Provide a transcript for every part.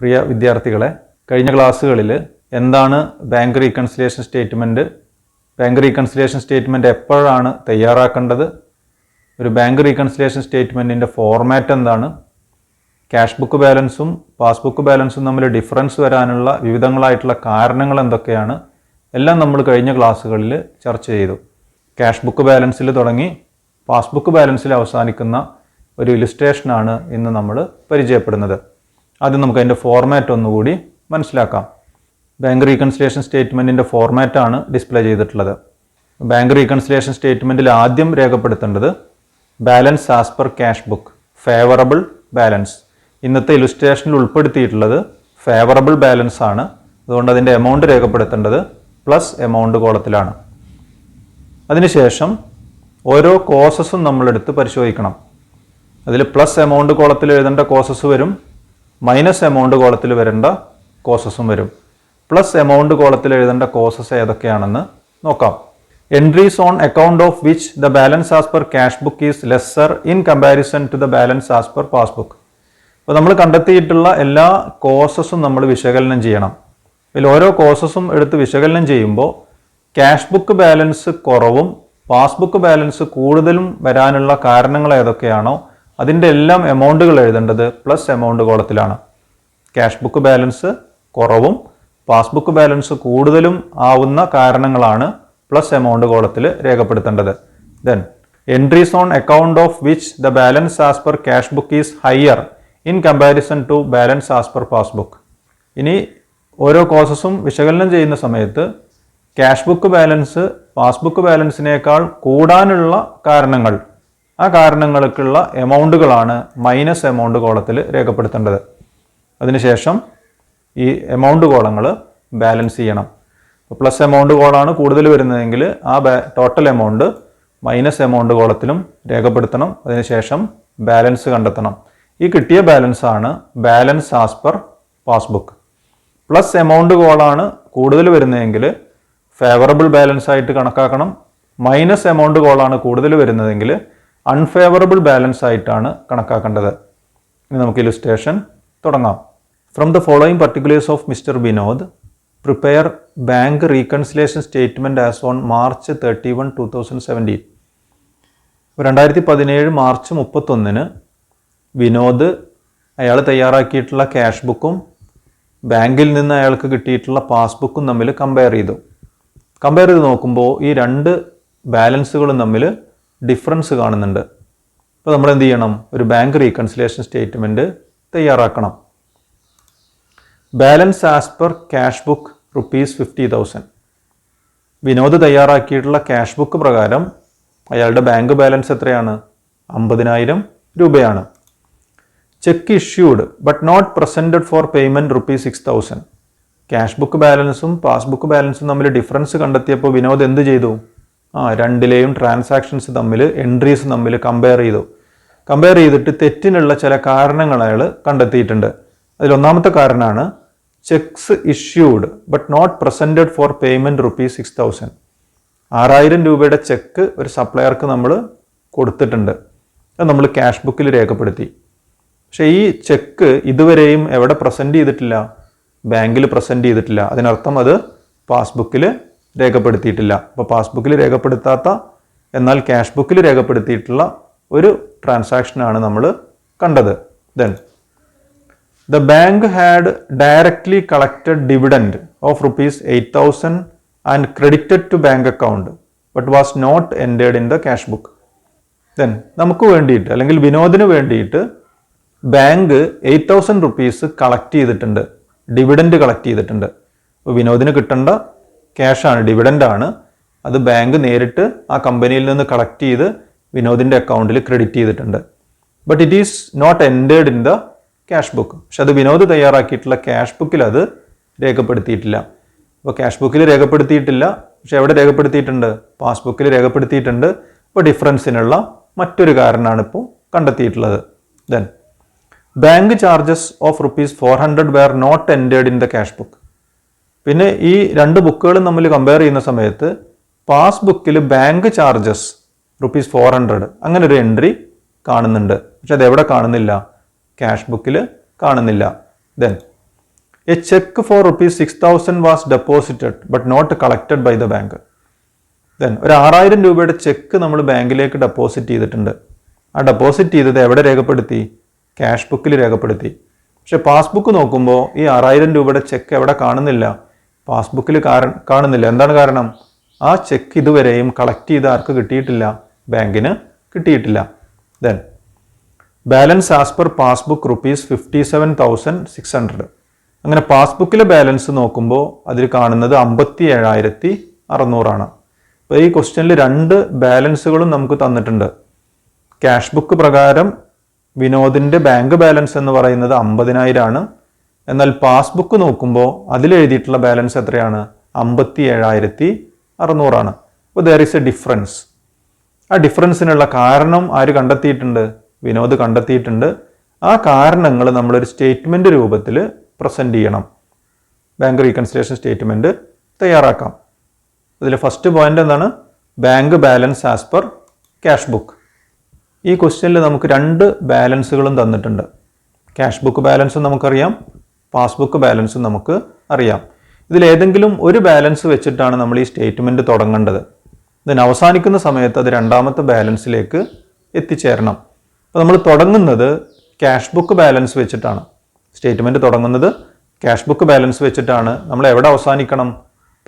പ്രിയ വിദ്യാർത്ഥികളെ, കഴിഞ്ഞ ക്ലാസ്സുകളിൽ എന്താണ് bank reconciliation statement, bank reconciliation statement എപ്പോഴാണ് തയ്യാറാക്കേണ്ടത്, ഒരു ബാങ്ക് റീകൺസിലിയേഷൻ സ്റ്റേറ്റ്മെൻറ്റിൻ്റെ ഫോർമാറ്റ് എന്താണ്, ക്യാഷ് ബുക്ക് ബാലൻസും പാസ്ബുക്ക് ബാലൻസും തമ്മിൽ ഡിഫറൻസ് വരാനുള്ള വിവിധങ്ങളായിട്ടുള്ള കാരണങ്ങൾ എന്തൊക്കെയാണ്, എല്ലാം നമ്മൾ കഴിഞ്ഞ ക്ലാസ്സുകളിൽ ചർച്ച ചെയ്തു. ക്യാഷ് ബുക്ക് ബാലൻസിൽ തുടങ്ങി പാസ്ബുക്ക് ബാലൻസിൽ അവസാനിക്കുന്ന ഒരു ഇലുസ്ട്രേഷനാണ് ഇന്ന് നമ്മൾ പരിചയപ്പെടുന്നത്. ആദ്യം നമുക്ക് അതിൻ്റെ ഫോർമാറ്റ് ഒന്നുകൂടി മനസ്സിലാക്കാം. ബാങ്ക് റീകൺസിലിയേഷൻ സ്റ്റേറ്റ്മെൻറ്റിൻ്റെ ഫോർമാറ്റാണ് ഡിസ്പ്ലേ ചെയ്തിട്ടുള്ളത്. ബാങ്ക് റീകൺസിലിയേഷൻ സ്റ്റേറ്റ്മെൻറ്റിൽ ആദ്യം രേഖപ്പെടുത്തേണ്ടത് balance as per cash book, favourable balance. ഇന്നത്തെ ഇലുസ്ട്രേഷനിൽ ഉൾപ്പെടുത്തിയിട്ടുള്ളത് ഫേവറബിൾ ബാലൻസ് ആണ്. അതുകൊണ്ട് അതിൻ്റെ എമൗണ്ട് രേഖപ്പെടുത്തേണ്ടത് പ്ലസ് എമൗണ്ട് കോളത്തിലാണ്. അതിനുശേഷം ഓരോ കോസസും നമ്മളെടുത്ത് പരിശോധിക്കണം. അതിൽ പ്ലസ് എമൗണ്ട് കോളത്തിൽ എഴുതേണ്ട കോസസ് വരും, മൈനസ് എമൗണ്ട് കോളത്തിൽ വരേണ്ട കോസസും വരും. പ്ലസ് എമൗണ്ട് കോളത്തിൽ എഴുതേണ്ട കോസസ് ഏതൊക്കെയാണെന്ന് നോക്കാം. Entries on account of which the balance as per cash book is lesser in comparison to the balance as per passbook. അപ്പോൾ നമ്മൾ കണ്ടെത്തിയിട്ടുള്ള എല്ലാ കോസസും നമ്മൾ വിശകലനം ചെയ്യണം. ഇതിൽ ഓരോ കോസസും എടുത്ത് വിശകലനം ചെയ്യുമ്പോൾ ക്യാഷ് ബുക്ക് ബാലൻസ് കുറവും പാസ്ബുക്ക് ബാലൻസ് കൂടുതലും വരാനുള്ള കാരണങ്ങൾ ഏതൊക്കെയാണോ അതിൻ്റെ എല്ലാം എമൗണ്ടുകൾ എഴുതേണ്ടത് പ്ലസ് എമൗണ്ട് കോളത്തിലാണ്. ക്യാഷ് ബുക്ക് ബാലൻസ് കുറവും പാസ്ബുക്ക് ബാലൻസ് കൂടുതലും ആവുന്ന കാരണങ്ങളാണ് പ്ലസ് എമൗണ്ട് കോളത്തിൽ രേഖപ്പെടുത്തേണ്ടത്. Then entries on account of which the balance as per cash book is higher in comparison to balance as per passbook. ഇനി ഓരോ കോസസും വിശകലനം ചെയ്യുന്ന സമയത്ത് ക്യാഷ് ബുക്ക് ബാലൻസ് പാസ്ബുക്ക് ബാലൻസിനേക്കാൾ കൂടാനുള്ള കാരണങ്ങൾ, ആ കാരണങ്ങൾക്കുള്ള എമൗണ്ടുകളാണ് മൈനസ് എമൗണ്ട് കോളത്തിൽ രേഖപ്പെടുത്തേണ്ടത്. അതിനുശേഷം ഈ എമൗണ്ട് കോളങ്ങൾ ബാലൻസ് ചെയ്യണം. പ്ലസ് എമൗണ്ട് കോളാണ് കൂടുതൽ വരുന്നതെങ്കിൽ ആ ടോട്ടൽ എമൗണ്ട് മൈനസ് എമൗണ്ട് കോളത്തിലും രേഖപ്പെടുത്തണം. അതിനുശേഷം ബാലൻസ് കണ്ടെത്തണം. ഈ കിട്ടിയ ബാലൻസ് ആണ് balance as per passbook. Plus amount കോളാണ് കൂടുതൽ വരുന്നതെങ്കിൽ ഫേവറബിൾ ബാലൻസ് ആയിട്ട് കണക്കാക്കണം. മൈനസ് എമൗണ്ട് കോളാണ് കൂടുതൽ വരുന്നതെങ്കിൽ അൺഫേവറബിൾ ബാലൻസ് ആയിട്ടാണ് കണക്കാക്കേണ്ടത്. ഇനി നമുക്ക് ഇലുസ്ട്രേഷൻ തുടങ്ങാം. From the following particulars of mister Vinod prepare bank reconciliation statement as on March 31, 2017. 2017 March 31 Vinod അയാൾ തയ്യാറാക്കിയിട്ടുള്ള ക്യാഷ് ബുക്കും ബാങ്കിൽ നിന്ന് അയാൾക്ക് കിട്ടിയിട്ടുള്ള പാസ്ബുക്കും തമ്മിൽ കമ്പയർ ചെയ്തു. കമ്പയർ ചെയ്ത് നോക്കുമ്പോൾ ഈ രണ്ട് ബാലൻസുകളും തമ്മിൽ ഡിഫറൻസ് കാണുന്നുണ്ട്. അപ്പോൾ നമ്മൾ എന്ത് ചെയ്യണം? ഒരു ബാങ്ക് റീകൺസിലിയേഷൻ സ്റ്റേറ്റ്മെൻറ്റ് തയ്യാറാക്കണം. Balance as per cash book ₹50,000. Vinod തയ്യാറാക്കിയിട്ടുള്ള ക്യാഷ് ബുക്ക് പ്രകാരം അയാളുടെ ബാങ്ക് ബാലൻസ് എത്രയാണ്? 50,000 രൂപയാണ്. Cheque issued but not presented for payment ₹6,000. Cash book ബാലൻസും പാസ്ബുക്ക് ബാലൻസും തമ്മിൽ ഡിഫറൻസ് കണ്ടെത്തിയപ്പോൾ വിനോദ് എന്ത് ചെയ്തു? രണ്ടിലെയും ട്രാൻസാക്ഷൻസ് തമ്മിൽ, എൻട്രീസ് തമ്മിൽ കമ്പയർ ചെയ്തു. കമ്പയർ ചെയ്തിട്ട് തെറ്റിനുള്ള ചില കാരണങ്ങൾ അയാൾ കണ്ടെത്തിയിട്ടുണ്ട്. അതിലൊന്നാമത്തെ കാരണമാണ് cheques issued but not presented for payment ₹6,000. 6,000 രൂപയുടെ ചെക്ക് ഒരു സപ്ലയർക്ക് നമ്മൾ കൊടുത്തിട്ടുണ്ട്. അത് നമ്മൾ ക്യാഷ് ബുക്കിൽ രേഖപ്പെടുത്തി. പക്ഷേ ഈ ചെക്ക് ഇതുവരെയും എവിടെ പ്രസൻറ്റ് ചെയ്തിട്ടില്ല? ബാങ്കിൽ പ്രസൻറ്റ് ചെയ്തിട്ടില്ല. അതിനർത്ഥം അത് പാസ്ബുക്കിൽ രേഖപ്പെടുത്തിയിട്ടില്ല. അപ്പോൾ പാസ്ബുക്കിൽ രേഖപ്പെടുത്താത്ത എന്നാൽ ക്യാഷ് ബുക്കിൽ രേഖപ്പെടുത്തിയിട്ടുള്ള ഒരു ട്രാൻസാക്ഷനാണ് നമ്മൾ കണ്ടത്. Then the bank had directly collected dividend of ₹8,000 and credited to bank account but was not entered in the cash book. Then നമുക്ക് വേണ്ടിയിട്ട് അല്ലെങ്കിൽ വിനോദിന് വേണ്ടിയിട്ട് ബാങ്ക് ₹8,000 കളക്ട് ചെയ്തിട്ടുണ്ട്, ഡിവിഡൻഡ് കളക്ട് ചെയ്തിട്ടുണ്ട്. അപ്പോൾ വിനോദിന് കിട്ടേണ്ട ക്യാഷാണ്, ഡിവിഡൻഡാണ്. അത് ബാങ്ക് നേരിട്ട് ആ കമ്പനിയിൽ നിന്ന് കളക്ട് ചെയ്ത് വിനോദിൻ്റെ അക്കൗണ്ടിൽ ക്രെഡിറ്റ് ചെയ്തിട്ടുണ്ട്. But it is not entered in the cash book. പക്ഷെ അത് വിനോദ് തയ്യാറാക്കിയിട്ടുള്ള ക്യാഷ് ബുക്കിൽ അത് രേഖപ്പെടുത്തിയിട്ടില്ല. അപ്പോൾ ക്യാഷ് ബുക്കിൽ രേഖപ്പെടുത്തിയിട്ടില്ല, പക്ഷെ എവിടെ രേഖപ്പെടുത്തിയിട്ടുണ്ട്? പാസ്ബുക്കിൽ രേഖപ്പെടുത്തിയിട്ടുണ്ട്. അപ്പോൾ ഡിഫറൻസിനുള്ള മറ്റൊരു കാരണമാണ് ഇപ്പോൾ കണ്ടെത്തിയിട്ടുള്ളത്. Then bank charges of ₹400 were not entered in the cash book. പിന്നെ ഈ രണ്ട് ബുക്കുകളും തമ്മിൽ കമ്പയർ ചെയ്യുന്ന സമയത്ത് പാസ്ബുക്കിൽ ബാങ്ക് ചാർജസ് ₹400 അങ്ങനെ ഒരു എൻട്രി കാണുന്നുണ്ട്. പക്ഷെ അതെവിടെ കാണുന്നില്ല? ക്യാഷ് ബുക്കിൽ കാണുന്നില്ല. Then a cheque for ₹6,000 was deposited but not collected by the bank. Then ഒരു 6,000 രൂപയുടെ ചെക്ക് നമ്മൾ ബാങ്കിലേക്ക് ഡെപ്പോസിറ്റ് ചെയ്തിട്ടുണ്ട്. ആ ഡെപ്പോസിറ്റ് ചെയ്തത് എവിടെ രേഖപ്പെടുത്തി? ക്യാഷ് ബുക്കിൽ രേഖപ്പെടുത്തി. പക്ഷെ പാസ്ബുക്ക് നോക്കുമ്പോൾ ഈ 6,000 രൂപയുടെ ചെക്ക് എവിടെ കാണുന്നില്ല? പാസ്ബുക്കിൽ കാണുന്നില്ല. എന്താണ് കാരണം? ആ ചെക്ക് ഇതുവരെയും കളക്ട് ചെയ്ത് ആർക്ക് കിട്ടിയിട്ടില്ല? ബാങ്കിന് കിട്ടിയിട്ടില്ല. Then balance as per passbook ₹57,600. അങ്ങനെ പാസ്ബുക്കിലെ ബാലൻസ് നോക്കുമ്പോൾ അതിൽ കാണുന്നത് 57,600 അപ്പോൾ ഈ ക്വസ്റ്റ്യനിൽ 2 ബാലൻസുകളും നമുക്ക് തന്നിട്ടുണ്ട്. ക്യാഷ് ബുക്ക് പ്രകാരം വിനോദിൻ്റെ ബാങ്ക് ബാലൻസ് എന്ന് പറയുന്നത് 50,000 എന്നാൽ പാസ്ബുക്ക് നോക്കുമ്പോൾ അതിലെഴുതിയിട്ടുള്ള ബാലൻസ് എത്രയാണ്? 57,600 അപ്പോൾ ദർ ഈസ് എ ഡിഫറൻസ്. ആ ഡിഫറൻസിനുള്ള കാരണം ആര് കണ്ടെത്തിയിട്ടുണ്ട്? വിനോദ് കണ്ടെത്തിയിട്ടുണ്ട്. ആ കാരണങ്ങൾ നമ്മളൊരു സ്റ്റേറ്റ്മെൻറ്റ് രൂപത്തിൽ പ്രസൻറ്റ് ചെയ്യണം. ബാങ്ക് റീകൺസിലിയേഷൻ സ്റ്റേറ്റ്മെൻറ്റ് തയ്യാറാക്കാം. അതിൽ ഫസ്റ്റ് പോയിന്റ് എന്താണ്? Bank balance as per cash book. ഈ ക്വസ്റ്റ്യനിൽ നമുക്ക് 2 ബാലൻസുകളും തന്നിട്ടുണ്ട്. ക്യാഷ് ബുക്ക് ബാലൻസും നമുക്കറിയാം, പാസ്ബുക്ക് ബാലൻസും നമുക്ക് അറിയാം. ഇതിലേതെങ്കിലും ഒരു ബാലൻസ് വെച്ചിട്ടാണ് നമ്മൾ ഈ സ്റ്റേറ്റ്മെൻറ്റ് തുടങ്ങേണ്ടത്. ഇതിന് അവസാനിക്കുന്ന സമയത്ത് അത് 2ാമത്തെ ബാലൻസിലേക്ക് എത്തിച്ചേരണം. അപ്പോൾ നമ്മൾ തുടങ്ങുന്നത് ക്യാഷ് ബുക്ക് ബാലൻസ് വെച്ചിട്ടാണ്. സ്റ്റേറ്റ്മെൻറ്റ് തുടങ്ങുന്നത് ക്യാഷ് ബുക്ക് ബാലൻസ് വെച്ചിട്ടാണ്. നമ്മൾ എവിടെ അവസാനിക്കണം?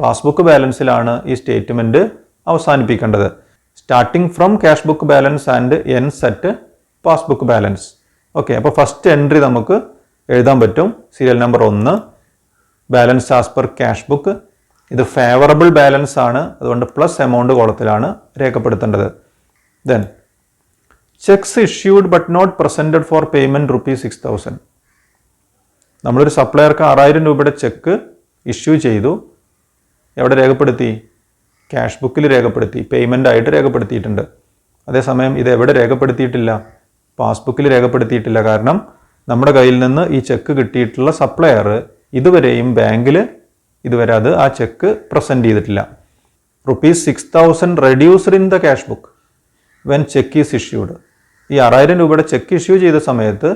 പാസ്ബുക്ക് ബാലൻസിലാണ് ഈ സ്റ്റേറ്റ്മെൻറ്റ് അവസാനിപ്പിക്കേണ്ടത്. Starting from cash book balance and ends at passbook balance. Okay, അപ്പോൾ ഫസ്റ്റ് എൻട്രി നമുക്ക് എഴുതാൻ പറ്റും. Serial number 1 balance as per cash book. ഇത് ഫേവറബിൾ ബാലൻസ് ആണ്, അതുകൊണ്ട് പ്ലസ് എമൗണ്ട് കോളത്തിലാണ് രേഖപ്പെടുത്തേണ്ടത്. Then cheques issued but not presented for payment ₹6,000. നമ്മളൊരു സപ്ലയർക്ക് 6,000 രൂപയുടെ ചെക്ക് ഇഷ്യൂ ചെയ്തു. എവിടെ രേഖപ്പെടുത്തി? ക്യാഷ് ബുക്കിൽ രേഖപ്പെടുത്തി, പേയ്മെൻ്റ് ആയിട്ട് രേഖപ്പെടുത്തിയിട്ടുണ്ട്. അതേസമയം ഇത് എവിടെ രേഖപ്പെടുത്തിയിട്ടില്ല? പാസ്ബുക്കിൽ രേഖപ്പെടുത്തിയിട്ടില്ല. കാരണം നമ്മുടെ കയ്യിൽ നിന്ന് ഈ ചെക്ക് കിട്ടിയിട്ടുള്ള സപ്ലയർ ഇതുവരെയും ബാങ്കിൽ ഇതുവരെ ആ ചെക്ക് പ്രസൻറ്റ് ചെയ്തിട്ടില്ല. ₹6,000 reduced in the cash book when cheque is issued. ഈ 6,000 രൂപയുടെ ചെക്ക് ഇഷ്യൂ ചെയ്ത സമയത്ത്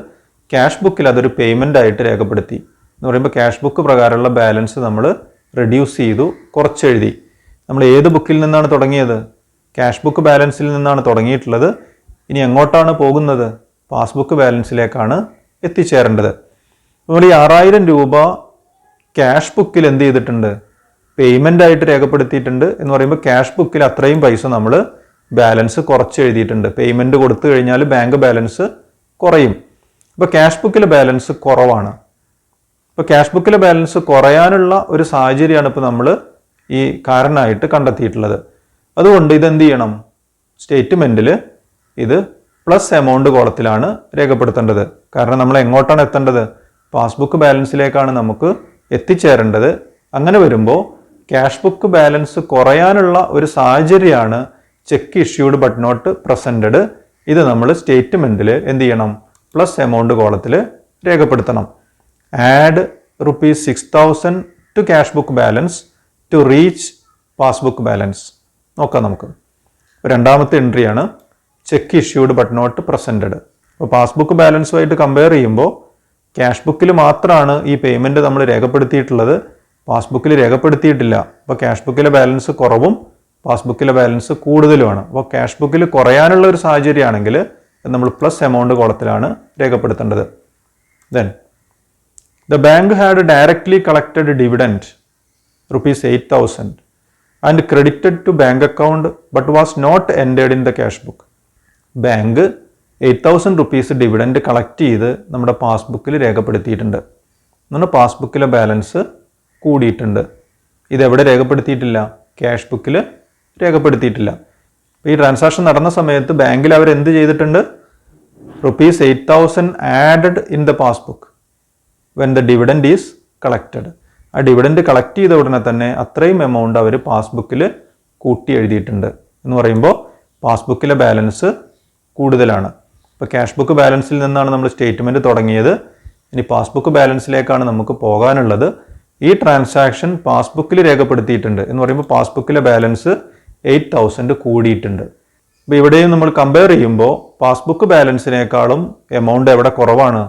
ക്യാഷ് ബുക്കിൽ അതൊരു പേയ്മെൻ്റ് ആയിട്ട് രേഖപ്പെടുത്തി. എന്ന് പറയുമ്പോൾ ക്യാഷ് ബുക്ക് പ്രകാരമുള്ള ബാലൻസ് നമ്മൾ റെഡ്യൂസ് ചെയ്തു, കുറച്ചെഴുതി. നമ്മൾ ഏത് ബുക്കിൽ നിന്നാണ് തുടങ്ങിയത്? ക്യാഷ് ബുക്ക് ബാലൻസിൽ നിന്നാണ് തുടങ്ങിയിട്ടുള്ളത്. ഇനി എങ്ങോട്ടാണ് പോകുന്നത്? പാസ്ബുക്ക് ബാലൻസിലേക്കാണ് എത്തിച്ചേരേണ്ടത്. നമ്മൾ ഈ 6,000 രൂപ ക്യാഷ് ബുക്കിൽ എന്ത് ചെയ്തിട്ടുണ്ട്? പേയ്മെൻ്റ് ആയിട്ട് രേഖപ്പെടുത്തിയിട്ടുണ്ട്. എന്ന് പറയുമ്പോൾ ക്യാഷ് ബുക്കിൽ അത്രയും പൈസ നമ്മൾ ബാലൻസ് കുറച്ച് എഴുതിയിട്ടുണ്ട്. പേയ്മെൻറ്റ് കൊടുത്തു കഴിഞ്ഞാൽ ബാങ്ക് ബാലൻസ് കുറയും. അപ്പോൾ ക്യാഷ് ബുക്കിലെ ബാലൻസ് കുറവാണ്. ഇപ്പോൾ ക്യാഷ് ബുക്കിലെ ബാലൻസ് കുറയാനുള്ള ഒരു സാഹചര്യമാണ് ഇപ്പോൾ നമ്മൾ ഈ കാരണമായിട്ട് കണ്ടെത്തിയിട്ടുള്ളത്. അതുകൊണ്ട് ഇതെന്ത് ചെയ്യണം? സ്റ്റേറ്റ്മെൻറ്റിൽ ഇത് പ്ലസ് എമൗണ്ട് കോളത്തിലാണ് രേഖപ്പെടുത്തേണ്ടത്. കാരണം നമ്മൾ എങ്ങോട്ടാണ് എത്തേണ്ടത്? പാസ്ബുക്ക് ബാലൻസിലേക്കാണ് നമുക്ക് എത്തിച്ചേരേണ്ടത്. അങ്ങനെ വരുമ്പോൾ ക്യാഷ് ബുക്ക് ബാലൻസ് കുറയാനുള്ള ഒരു സാഹചര്യമാണ് cheque issued but not presented. ഇത് നമ്മൾ സ്റ്റേറ്റ്മെൻറ്റിൽ എന്ത് ചെയ്യണം? പ്ലസ് എമൗണ്ട് കോളത്തിൽ രേഖപ്പെടുത്തണം. Add ₹6,000 to cash book balance to reach passbook balance. നോക്കാം നമുക്ക്. 2ാമത്തെ എൻട്രിയാണ് cheque issued but not presented. അപ്പോൾ പാസ്ബുക്ക് ബാലൻസുമായിട്ട് കമ്പയർ ചെയ്യുമ്പോൾ ക്യാഷ് ബുക്കിൽ മാത്രമാണ് ഈ പേയ്മെൻറ്റ് നമ്മൾ രേഖപ്പെടുത്തിയിട്ടുള്ളത്, പാസ്ബുക്കിൽ രേഖപ്പെടുത്തിയിട്ടില്ല. അപ്പോൾ ക്യാഷ് ബുക്കിലെ ബാലൻസ് കുറവും പാസ്ബുക്കിലെ ബാലൻസ് കൂടുതലുമാണ്. അപ്പോൾ ക്യാഷ് ബുക്കിൽ കുറയാനുള്ള ഒരു സാഹചര്യമാണെങ്കിൽ നമ്മൾ പ്ലസ് എമൗണ്ട് കോളത്തിലാണ് രേഖപ്പെടുത്തേണ്ടത്. Then the bank had directly collected dividend ₹8,000 and credited to bank account but was not entered in the cash book. Bank ₹8,000 dividend collect ചെയ്ത് നമ്മുടെ പാസ്ബുക്കിൽ രേഖപ്പെടുത്തിയിട്ടുണ്ട്. എന്നാൽ പാസ്ബുക്കിലെ ബാലൻസ് കൂടിയിട്ടുണ്ട്. ഇതെവിടെ രേഖപ്പെടുത്തിയിട്ടില്ല? ക്യാഷ് ബുക്കിൽ രേഖപ്പെടുത്തിയിട്ടില്ല. ഈ ട്രാൻസാക്ഷൻ നടന്ന സമയത്ത് ബാങ്കിൽ അവർ എന്ത് ചെയ്തിട്ടുണ്ട്? ₹8,000 added in the passbook when the dividend is collected. ആ ഡിവിഡൻഡ് കളക്ട് ചെയ്ത ഉടനെ തന്നെ അത്രയും എമൗണ്ട് അവർ പാസ്ബുക്കിൽ കൂട്ടി എഴുതിയിട്ടുണ്ട്. എന്ന് പറയുമ്പോൾ പാസ്ബുക്കിലെ ബാലൻസ് കൂടുതലാണ്. ഇപ്പോൾ ക്യാഷ് ബുക്ക് ബാലൻസിൽ നിന്നാണ് നമ്മൾ സ്റ്റേറ്റ്മെൻറ്റ് തുടങ്ങിയത്. ഇനി പാസ്ബുക്ക് ബാലൻസിലേക്കാണ് നമുക്ക് പോകാനുള്ളത്. ഈ ട്രാൻസാക്ഷൻ പാസ്ബുക്കിൽ രേഖപ്പെടുത്തിയിട്ടുണ്ട്. എന്ന് പറയുമ്പോൾ പാസ്ബുക്കിലെ ബാലൻസ് 8,000 കൂടിയിട്ടുണ്ട്. അപ്പോൾ ഇവിടെയും നമ്മൾ കമ്പയർ ചെയ്യുമ്പോൾ പാസ്ബുക്ക് ബാലൻസിനേക്കാളും എമൗണ്ട് എവിടെ കുറവാണ്?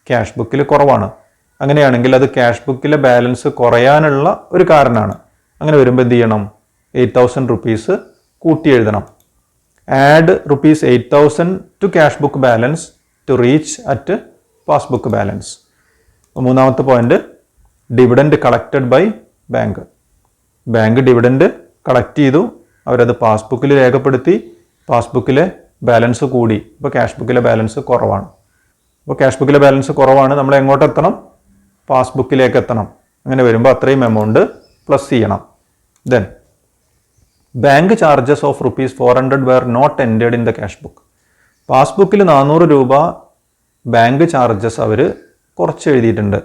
ക്യാഷ് ബുക്കിൽ കുറവാണ്. അങ്ങനെയാണെങ്കിൽ അത് ക്യാഷ് ബുക്കിലെ ബാലൻസ് കുറയാനുള്ള ഒരു കാരണമാണ്. അങ്ങനെ വരുമ്പോൾ എന്ത് ചെയ്യണം? 8,000 റുപ്പീസ് കൂട്ടി എഴുതണം. Add rupees 8,000 to cash book balance to reach at passbook balance. മൂന്നാമത്തെ point, dividend collected by bank. Bank dividend collect ചെയ്തു, അവരത് പാസ്ബുക്കിൽ രേഖപ്പെടുത്തി, പാസ്ബുക്കിലെ ബാലൻസ് കൂടി, ഇപ്പോൾ ക്യാഷ് ബുക്കിലെ ബാലൻസ് കുറവാണ്. അപ്പോൾ ക്യാഷ് ബുക്കിലെ ബാലൻസ് കുറവാണ്, നമ്മൾ എങ്ങോട്ട് എത്തണം? പാസ്ബുക്കിലേക്ക് എത്തണം. അങ്ങനെ വരുമ്പോൾ അത്രയും എമൗണ്ട് പ്ലസ് ചെയ്യണം. Then bank charges of ₹400 were not entered in the cash book. പാസ്ബുക്കിൽ 400 രൂപ ബാങ്ക് ചാർജസ് അവർ കുറച്ച് എഴുതിയിട്ടുണ്ട്.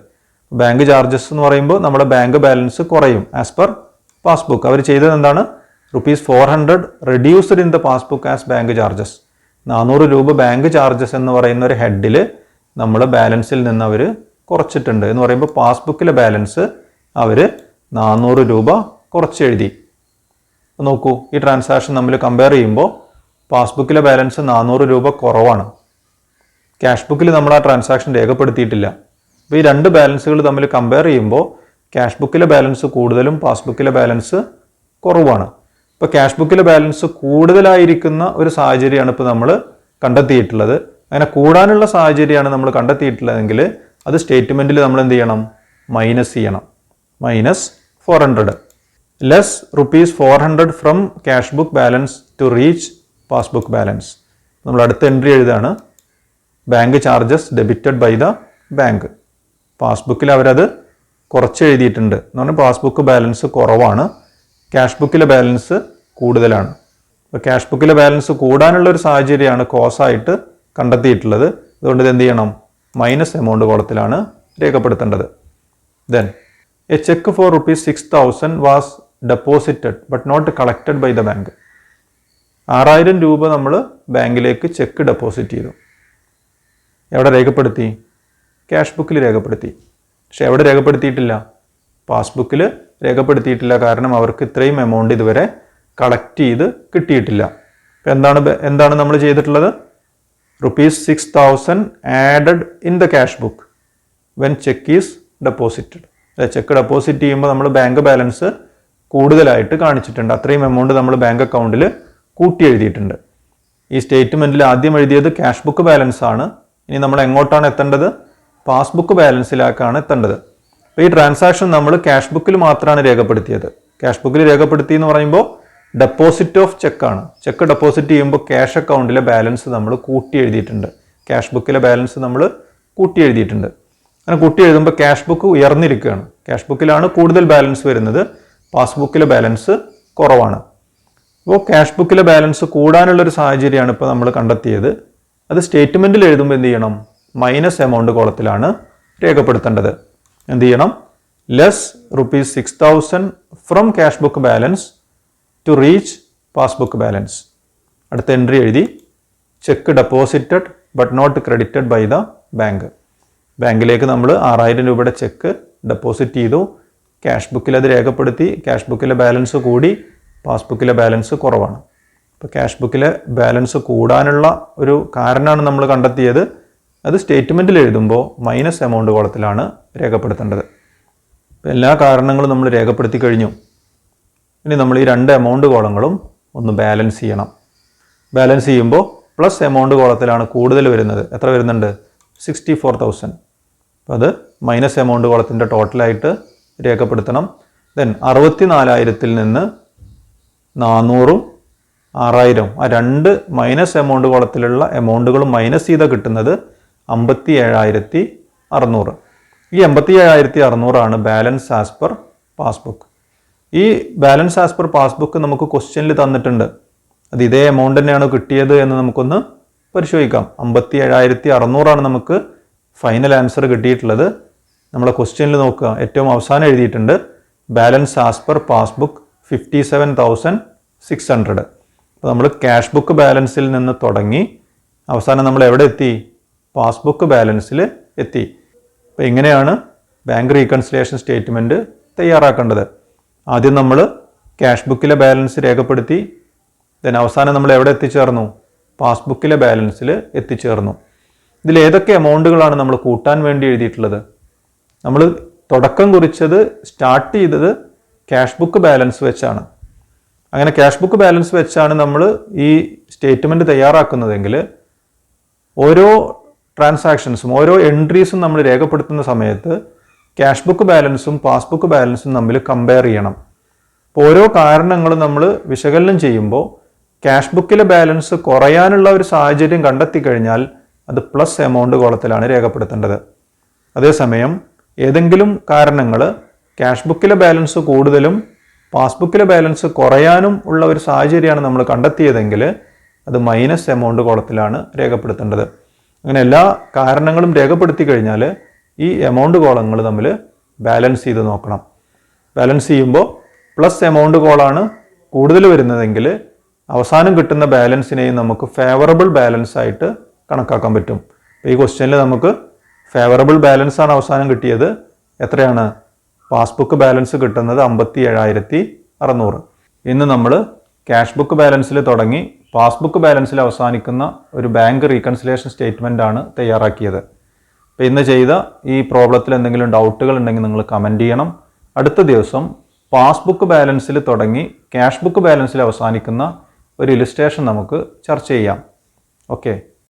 ബാങ്ക് ചാർജസ് എന്ന് പറയുമ്പോൾ നമ്മുടെ ബാങ്ക് ബാലൻസ് കുറയും ആസ് പെർ പാസ്ബുക്ക്. അവർ ചെയ്തത് എന്താണ്? ₹400 reduced in the passbook as bank charges. 400 രൂപ ബാങ്ക് ചാർജസ് എന്ന് പറയുന്ന ഒരു ഹെഡിൽ നമ്മൾ ബാലൻസിൽ നിന്ന് അവർ കുറച്ചിട്ടുണ്ട് എന്ന് പറയുമ്പോൾ പാസ്ബുക്കിലെ ബാലൻസ് അവർ 400 രൂപ കുറച്ച് എഴുതി. നോക്കൂ, ഈ ട്രാൻസാക്ഷൻ നമ്മൾ കമ്പയർ ചെയ്യുമ്പോൾ പാസ്ബുക്കിലെ ബാലൻസ് 400 രൂപ കുറവാണ്. ക്യാഷ് ബുക്കിൽ നമ്മൾ ആ ട്രാൻസാക്ഷൻ രേഖപ്പെടുത്തിയിട്ടില്ല. അപ്പോൾ ഈ രണ്ട് ബാലൻസുകൾ തമ്മിൽ കമ്പയർ ചെയ്യുമ്പോൾ ക്യാഷ് ബുക്കിലെ ബാലൻസ് കൂടുതലും പാസ്ബുക്കിലെ ബാലൻസ് കുറവാണ്. ഇപ്പോൾ ക്യാഷ് ബുക്കിലെ ബാലൻസ് കൂടുതലായിരിക്കുന്ന ഒരു സാഹചര്യമാണ് ഇപ്പോൾ നമ്മൾ കണ്ടെത്തിയിട്ടുള്ളത്. അങ്ങനെ കൂടാനുള്ള സാഹചര്യമാണ് നമ്മൾ കണ്ടെത്തിയിട്ടുള്ളതെങ്കിൽ അത് സ്റ്റേറ്റ്മെൻറ്റിൽ നമ്മൾ എന്ത് ചെയ്യണം? മൈനസ് ചെയ്യണം. -400 less ₹400 from cash book balance to reach passbook balance. നമ്മൾ അടുത്ത എൻട്രി എഴുതാണ്, bank charges debited by the bank. പാസ്ബുക്കിൽ അവരത് കുറച്ച് എഴുതിയിട്ടുണ്ട് എന്ന് പറഞ്ഞാൽ പാസ്ബുക്ക് ബാലൻസ് കുറവാണ്, ക്യാഷ് ബുക്കിലെ ബാലൻസ് കൂടുതലാണ്. അപ്പോൾ ക്യാഷ് ബുക്കിലെ ബാലൻസ് കൂടാനുള്ള ഒരു സാഹചര്യമാണ് കോസായിട്ട് കണ്ടെത്തിയിട്ടുള്ളത്. അതുകൊണ്ട് ഇത് എന്ത് ചെയ്യണം? മൈനസ് എമൗണ്ട് കോളത്തിലാണ് രേഖപ്പെടുത്തേണ്ടത്. Then a cheque for ₹6,000 was deposited but not collected by the bank. 6,000 രൂപ നമ്മൾ ബാങ്കിലേക്ക് ചെക്ക് ഡെപ്പോസിറ്റ് ചെയ്തു. എവിടെ രേഖപ്പെടുത്തി? ക്യാഷ് ബുക്കിൽ രേഖപ്പെടുത്തി. പക്ഷെ എവിടെ രേഖപ്പെടുത്തിയിട്ടില്ല? പാസ്ബുക്കിൽ രേഖപ്പെടുത്തിയിട്ടില്ല. കാരണം അവർക്ക് ഇത്രയും എമൗണ്ട് ഇതുവരെ കളക്ട് ചെയ്ത് കിട്ടിയിട്ടില്ല. എന്താണ് നമ്മൾ ചെയ്തിട്ടുള്ളത്? ₹6,000 added in the cash book when cheque is deposited. Check deposit ചെയ്യുമ്പോൾ നമ്മൾ ബാങ്ക് ബാലൻസ് കൂടുതലായിട്ട് കാണിച്ചിട്ടുണ്ട്. അത്രയും എമൗണ്ട് നമ്മൾ ബാങ്ക് അക്കൗണ്ടിൽ കൂട്ടി എഴുതിയിട്ടുണ്ട്. ഈ സ്റ്റേറ്റ്മെൻറ്റിൽ ആദ്യം എഴുതിയത് ക്യാഷ് ബുക്ക് ബാലൻസ് ആണ്. ഇനി നമ്മൾ എങ്ങോട്ടാണ് എത്തേണ്ടത്? പാസ്ബുക്ക് ബാലൻസിലേക്കാണ് എത്തേണ്ടത്. അപ്പോൾ ഈ ട്രാൻസാക്ഷൻ നമ്മൾ ക്യാഷ് ബുക്കിൽ മാത്രമാണ് രേഖപ്പെടുത്തിയത്. ക്യാഷ് ബുക്കിൽ രേഖപ്പെടുത്തി എന്ന് പറയുമ്പോൾ ഡെപ്പോസിറ്റ് ഓഫ് ചെക്കാണ്. ചെക്ക് ഡെപ്പോസിറ്റ് ചെയ്യുമ്പോൾ ക്യാഷ് അക്കൗണ്ടിലെ ബാലൻസ് നമ്മൾ കൂട്ടി എഴുതിയിട്ടുണ്ട്. ക്യാഷ് ബുക്കിലെ ബാലൻസ് നമ്മൾ കൂട്ടി എഴുതിയിട്ടുണ്ട്. അങ്ങനെ കൂട്ടി എഴുതുമ്പോൾ ക്യാഷ് ബുക്ക് ഉയർന്നിരിക്കുകയാണ്. ക്യാഷ് ബുക്കിലാണ് കൂടുതൽ ബാലൻസ് വരുന്നത്, പാസ്ബുക്കിലെ ബാലൻസ് കുറവാണ്. അപ്പോൾ ക്യാഷ് ബുക്കിലെ ബാലൻസ് കൂടാനുള്ളൊരു സാഹചര്യമാണ് ഇപ്പോൾ നമ്മൾ കണ്ടെത്തിയത്. അത് സ്റ്റേറ്റ്മെൻറ്റിൽ എഴുതുമ്പോൾ എന്ത് ചെയ്യണം? മൈനസ് എമൗണ്ട് കോളത്തിലാണ് രേഖപ്പെടുത്തേണ്ടത്. എന്ത് ചെയ്യണം? Less ₹6,000 from cash book balance to reach passbook balance. അടുത്ത എൻട്രി എഴുതി, cheque deposited but not credited by the bank. ബാങ്കിലേക്ക് നമ്മൾ 6,000 രൂപയുടെ ചെക്ക് ഡെപ്പോസിറ്റ് ചെയ്തു. ക്യാഷ് ബുക്കിൽ അത് രേഖപ്പെടുത്തി. ക്യാഷ് ബുക്കിലെ ബാലൻസ് കൂടി, പാസ്ബുക്കിലെ ബാലൻസ് കുറവാണ്. ഇപ്പോൾ ക്യാഷ് ബുക്കിലെ ബാലൻസ് കൂടാനുള്ള ഒരു കാരണമാണ് നമ്മൾ കണ്ടെത്തിയത്. അത് സ്റ്റേറ്റ്മെൻറ്റിൽ എഴുതുമ്പോൾ മൈനസ് എമൗണ്ട് കോളത്തിലാണ് രേഖപ്പെടുത്തേണ്ടത്. എല്ലാ കാരണങ്ങളും നമ്മൾ രേഖപ്പെടുത്തി കഴിഞ്ഞു. ഇനി നമ്മൾ ഈ രണ്ട് എമൗണ്ട് കോളങ്ങളും ഒന്ന് ബാലൻസ് ചെയ്യണം. ബാലൻസ് ചെയ്യുമ്പോൾ പ്ലസ് എമൗണ്ട് കോളത്തിലാണ് കൂടുതൽ വരുന്നത്. എത്ര വരുന്നുണ്ട്? 64,000. അപ്പോൾ അത് മൈനസ് എമൗണ്ട് കോളത്തിൻ്റെ ടോട്ടലായിട്ട് രേഖപ്പെടുത്തണം. ദെൻ 64,000 നിന്ന് 400ഉം 6,000 ആ രണ്ട് മൈനസ് എമൗണ്ട് കോളത്തിലുള്ള എമൗണ്ടുകളും മൈനസ് ചെയ്താൽ കിട്ടുന്നത് 57,600. ഈ 57,600 ബാലൻസ് ആസ് പെർ പാസ്ബുക്ക്. ഈ ബാലൻസ് ആസ് പെർ പാസ്ബുക്ക് നമുക്ക് ക്വസ്റ്റ്യനിൽ തന്നിട്ടുണ്ട്. അത് ഇതേ എമൗണ്ട് തന്നെയാണ് കിട്ടിയത് എന്ന് നമുക്കൊന്ന് പരിശോധിക്കാം. 57,600 നമുക്ക് ഫൈനൽ ആൻസർ കിട്ടിയിട്ടുള്ളത്. നമ്മളെ ക്വസ്റ്റ്യനിൽ നോക്കുക, ഏറ്റവും അവസാനം എഴുതിയിട്ടുണ്ട് ബാലൻസ് ആസ് പെർ പാസ്ബുക്ക് 57,600. അപ്പോൾ നമ്മൾ ക്യാഷ് ബുക്ക് ബാലൻസിൽ നിന്ന് തുടങ്ങി അവസാനം നമ്മൾ എവിടെ എത്തി? പാസ്ബുക്ക് ബാലൻസിൽ എത്തി. അപ്പോൾ ഇങ്ങനെയാണ് ബാങ്ക് റീകൺസിലിയേഷൻ സ്റ്റേറ്റ്മെൻറ്റ് തയ്യാറാക്കേണ്ടത്. ആദ്യം നമ്മൾ ക്യാഷ് ബുക്കിലെ ബാലൻസ് രേഖപ്പെടുത്തി. ദെൻ അവസാനം നമ്മൾ എവിടെ എത്തിച്ചേർന്നു? പാസ്ബുക്കിലെ ബാലൻസിൽ എത്തിച്ചേർന്നു. ഇതിൽ ഏതൊക്കെ എമൗണ്ടുകളാണ് നമ്മൾ കൂട്ടാൻ വേണ്ടി എഴുതിയിട്ടുള്ളത്? നമ്മൾ തുടക്കം കുറിച്ചത് സ്റ്റാർട്ട് ചെയ്തത് ക്യാഷ് ബുക്ക് ബാലൻസ് വെച്ചാണ്. അങ്ങനെ ക്യാഷ് ബുക്ക് ബാലൻസ് വെച്ചാണ് നമ്മൾ ഈ സ്റ്റേറ്റ്മെൻറ്റ് തയ്യാറാക്കുന്നതെങ്കിൽ ഓരോ ട്രാൻസാക്ഷൻസും ഓരോ എൻട്രീസും നമ്മൾ രേഖപ്പെടുത്തുന്ന സമയത്ത് ക്യാഷ് ബുക്ക് ബാലൻസും പാസ്ബുക്ക് ബാലൻസും തമ്മിൽ കമ്പയർ ചെയ്യണം. അപ്പോൾ ഓരോ കാരണങ്ങളും നമ്മൾ വിശകലനം ചെയ്യുമ്പോൾ ക്യാഷ് ബുക്കിലെ ബാലൻസ് കുറയാനുള്ള ഒരു സാഹചര്യം കണ്ടെത്തി കഴിഞ്ഞാൽ അത് പ്ലസ് എമൗണ്ട് കോളത്തിലാണ് രേഖപ്പെടുത്തേണ്ടത്. അതേസമയം ഏതെങ്കിലും കാരണങ്ങൾ ക്യാഷ് ബുക്കിലെ ബാലൻസ് കൂടുതലും പാസ്ബുക്കിലെ ബാലൻസ് കുറയാനും ഉള്ള ഒരു സാഹചര്യമാണ് നമ്മൾ കണ്ടെത്തിയതെങ്കിൽ അത് മൈനസ് എമൗണ്ട് കോളത്തിലാണ് രേഖപ്പെടുത്തേണ്ടത്. അങ്ങനെ എല്ലാ കാരണങ്ങളും രേഖപ്പെടുത്തി കഴിഞ്ഞാൽ ഈ എമൗണ്ട് കോളങ്ങൾ തമ്മിൽ ബാലൻസ് ചെയ്ത് നോക്കണം. ബാലൻസ് ചെയ്യുമ്പോൾ പ്ലസ് എമൗണ്ട് കോളാണ് കൂടുതൽ വരുന്നതെങ്കിൽ അവസാനം കിട്ടുന്ന ബാലൻസിനെയും നമുക്ക് ഫേവറബിൾ ബാലൻസ് ആയിട്ട് കണക്കാക്കാൻ പറ്റും. ഈ ക്വസ്റ്റ്യനിൽ നമുക്ക് ഫേവറബിൾ ബാലൻസ് ആണ് അവസാനം കിട്ടിയത്. എത്രയാണ്? പാസ്ബുക്ക് ബാലൻസ് കിട്ടുന്നത് 57,600. ഇന്ന് നമ്മൾ ക്യാഷ് ബുക്ക് ബാലൻസിൽ തുടങ്ങി പാസ്ബുക്ക് ബാലൻസിൽ അവസാനിക്കുന്ന ഒരു ബാങ്ക് റീകൺസിലേഷൻ സ്റ്റേറ്റ്മെൻ്റ് ആണ് തയ്യാറാക്കിയത്. അപ്പോൾ ഇന്ന് ചെയ്ത ഈ പ്രോബ്ലത്തിൽ എന്തെങ്കിലും ഡൗട്ടുകൾ ഉണ്ടെങ്കിൽ നിങ്ങൾ കമൻറ്റ് ചെയ്യണം. അടുത്ത ദിവസം പാസ്ബുക്ക് ബാലൻസിൽ തുടങ്ങി ക്യാഷ് ബുക്ക് ബാലൻസിൽ അവസാനിക്കുന്ന ഒരു ഇലിസ്ട്രേഷൻ നമുക്ക് ചർച്ച ചെയ്യാം. ഓക്കെ.